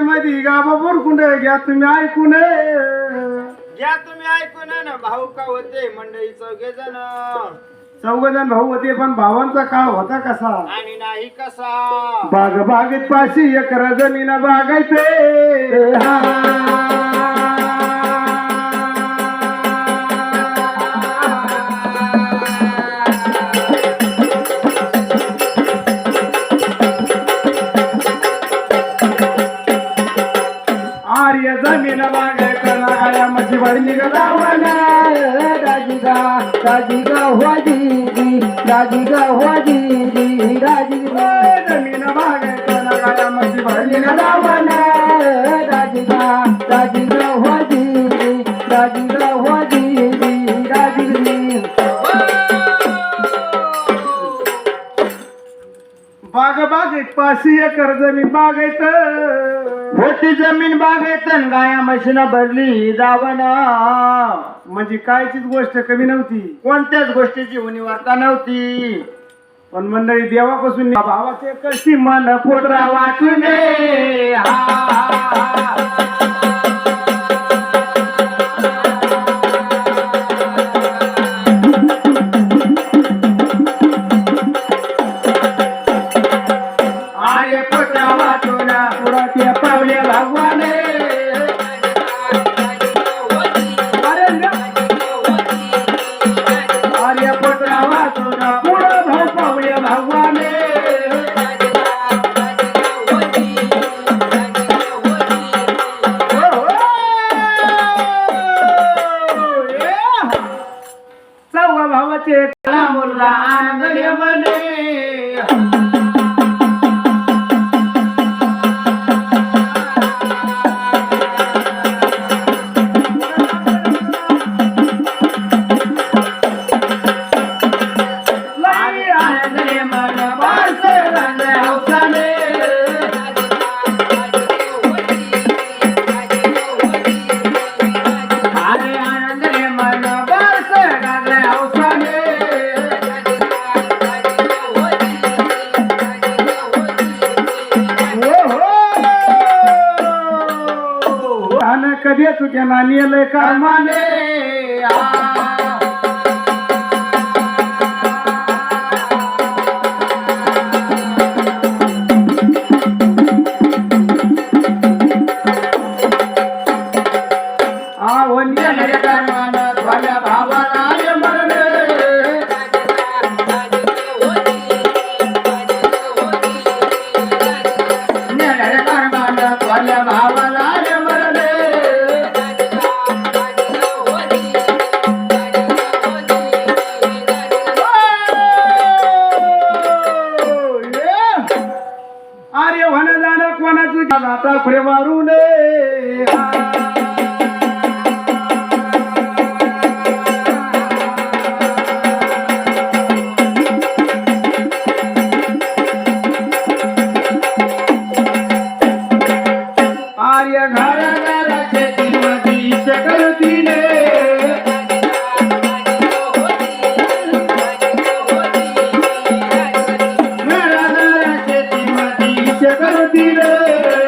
मध्ये गाबा बुरकुंड घ्या तुम्ही ऐकून घ्या तुम्ही ऐकून ना भाऊ का होते मंडळी चौघजण भाऊ होते पण भावांचा काळ होता कसा आणि नाही कसा बागेत पाशी एकर जमीन बागायचे आर्य जमीन बागायचा मची भरली गावाला राजिगा राजिगा हो दीदी राजिगा हो दीदी राजिगा जमीन बागायचा मची भरली रावणा राजिगा राजिगा हो दीदी राजिगा हो दीदी राजिगी बागेत पाशी एकर जमीन बागायत मोठी जमीन बागेत गाया म्हशीनं भरली जावना म्हणजे कायचीच गोष्ट कमी नव्हती कोणत्याच गोष्टीची उणीवार्ता नव्हती पण मंडळी देवापासून भावाचे कशी मन पोटरा वाटून आर्य पोटरा वाटून पुराच्या पावल्या भगवाने आर्य पोटरा वाटून पुढं भाऊ पावल्या भगवाने चौघा भावाचे मुलगा आनंद म्हणे कधी तुझ्या नानीला कामाने अरे म्हण जाणं कोणाचं आता खुरे मारून आर्य घराचे तिमती शकलतीने घराचे तिमती शकलतीने